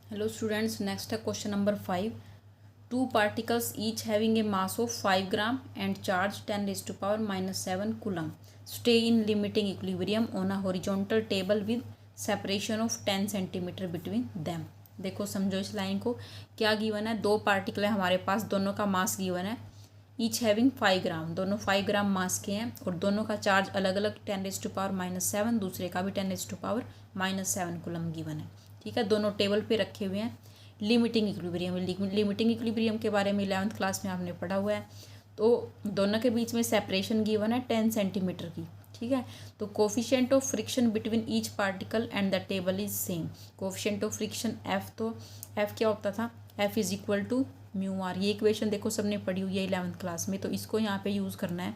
Hello students, next question number 5. Two particles each having a mass of 5 gram and charge 10 raised to power minus 7 coulomb stay in limiting equilibrium on a horizontal table with separation of 10 centimeter between them. देखो समझो इस line को, क्या given है, दो particle है हमारे पास, दोनों का मास गिवन है, ईच हैविंग 5 ग्राम, दोनों 5 ग्राम मास के हैं और दोनों का चार्ज अलग अलग 10 रेज टू पावर माइनस 7, दूसरे का भी 10 raise to power minus 7 coulomb given है। ठीक है, दोनों टेबल पे रखे हुए हैं। लिमिटिंग इक्विलिब्रियम, लिमिटिंग इक्विलिब्रियम के बारे में 11th क्लास में आपने पढ़ा हुआ है। तो दोनों के बीच में सेपरेशन गिवन है 10 सेंटीमीटर की। ठीक है, तो coefficient of friction between each particle and the table is same. Coefficient of friction F, तो एफ क्या होता था, F is equal to mu R. ये इक्वेशन देखो सबने पढ़ी हुई है 11th क्लास में, तो इसको यहाँ पे यूज़ करना है।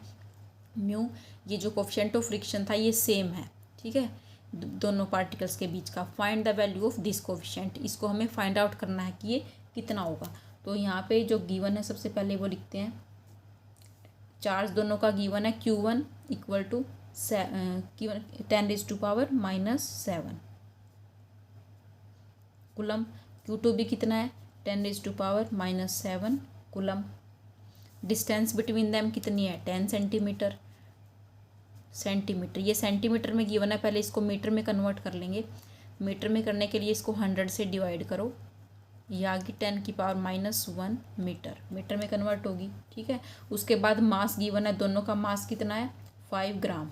म्यू, ये जो कोफिशिएंट ऑफ फ्रिक्शन था ये सेम है। ठीक है, दोनों पार्टिकल्स के बीच का। Find the value of this coefficient, इसको हमें फाइंड आउट करना है कि ये कितना होगा। तो यहाँ पे जो गिवन है सबसे पहले वो लिखते हैं। चार्ज दोनों का गिवन है Q1 equal to 10 raise to power minus 7 coulomb. Q2 भी कितना है, 10 raise to power minus 7 coulomb. Distance between them कितनी है, 10 सेंटीमीटर। ये सेंटीमीटर में गिवन है, पहले इसको मीटर में कन्वर्ट कर लेंगे। मीटर में करने के लिए इसको 100 से डिवाइड करो, ये आ गई 10 की पावर माइनस 1 मीटर में कन्वर्ट होगी। ठीक है, उसके बाद मास गिवन है, दोनों का मास कितना है, 5 ग्राम।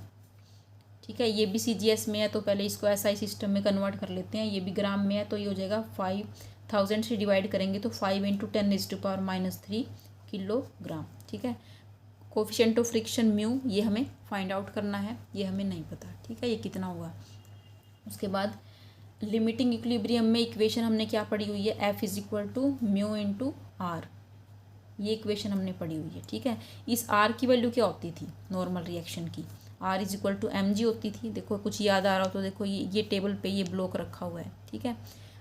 ठीक है, ये भी CGS में है तो पहले इसको SI सिस्टम में कन्वर्ट कर लेते हैं। ये भी ग्राम में है तो ये हो जाएगा 5000 से डिवाइड करेंगे तो 5 into 10 raise to power minus 3 kilogram. ठीक है, कोफिशिएंट ऑफ फ्रिक्शन म्यू, ये हमें फाइंड आउट करना है, ये हमें नहीं पता। ठीक है, ये कितना हुआ। उसके बाद लिमिटिंग इक्विलिब्रियम में इक्वेशन हमने क्या पढ़ी हुई है, F is equal to mu into R, ये इक्वेशन हमने पढ़ी हुई है। ठीक है, इस आर की वैल्यू क्या होती थी नॉर्मल रिएक्शन की, R is equal to mg होती थी। देखो कुछ याद आ रहा हो तो देखो ये टेबल पे ये ब्लॉक रखा हुआ है। ठीक है,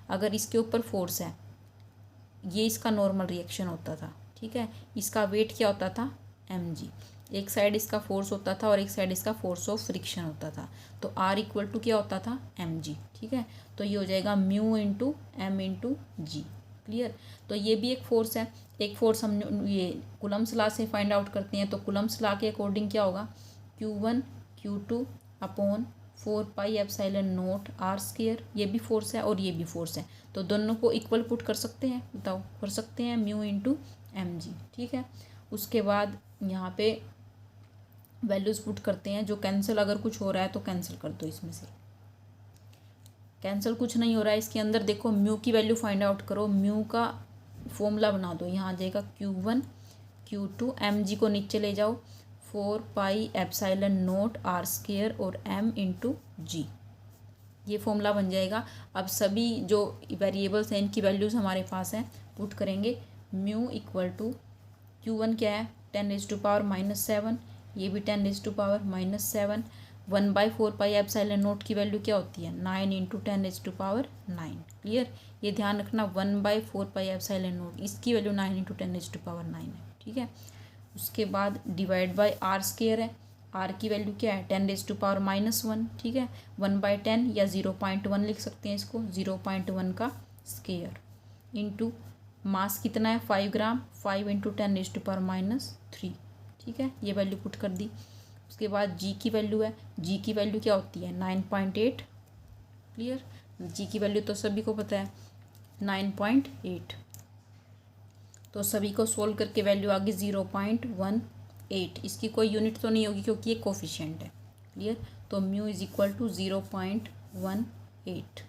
अगर इसके ऊपर फोर्स है, ये इसका नॉर्मल रिएक्शन होता था। ठीक है, इसका वेट क्या होता था, mg। एक साइड इसका फोर्स होता था और एक साइड इसका फोर्स ऑफ फ्रिक्शन होता था। तो आर इक्वल टू क्या होता था, mg। ठीक है, तो ये हो जाएगा म्यू इंटू एम इंटू जी। क्लियर, तो ये भी एक फोर्स है। एक फोर्स हम ये कूलम्स लॉ से फाइंड आउट करते हैं, तो कूलम्स लॉ के अकॉर्डिंग क्या होगा, Q1 Q2 upon 4 pi epsilon naught R square. ये भी फोर्स है और ये भी फोर्स है, तो दोनों को इक्वल पुट कर सकते हैं, बताओ कर सकते हैं, म्यू इंटू एम जी। ठीक है, उसके बाद यहाँ पे वैल्यूज़ पुट करते हैं, जो कैंसिल, अगर कुछ हो रहा है तो कैंसिल कर दो, इसमें से कैंसिल कुछ नहीं हो रहा है इसके अंदर। देखो म्यू की वैल्यू फाइंड आउट करो, म्यू का फॉर्मूला बना दो, यहाँ आ जाएगा Q1 Q2, एम जी को नीचे ले जाओ, 4 pi epsilon naught R square और m इंटू जी, ये फॉर्मूला बन जाएगा। अब सभी जो वेरिएबल्स हैं इनकी वैल्यूज़ हमारे पास हैं, पुट करेंगे। म्यू इक्वल टू Q1 क्या है, 10 रेज टू पावर माइनस 7, ये भी 10 raise to power minus 7। 1/4 pi epsilon naught की वैल्यू क्या होती है, 9 into 10 raise to power 9। Clear, ये ध्यान रखना, 1/4 पाई एप्सिलॉन नॉट, इसकी value 9 into 10 raise to power 9 है। ठीक है, उसके बाद डिवाइड बाय आर स्क्वायर है, आर की वैल्यू क्या है, 10 रेज टू पावर माइनस 1। ठीक है, 1/10 या 0.1 लिख सकते हैं इसको, 0.1 का स्क्वायर इंटू मास कितना है, 5 gram, 5 into 10 raise to power minus 3। ठीक है, ये वैल्यू पुट कर दी। उसके बाद जी की वैल्यू है, जी की वैल्यू क्या होती है, 9.8। क्लियर, जी की वैल्यू तो सभी को पता है, 9.8। तो सभी को सोल्व करके वैल्यू आ गई 0.18। इसकी कोई यूनिट तो नहीं होगी क्योंकि ये कोफिशिएंट है। क्लियर, तो म्यू इज इक्वल टू 0.18।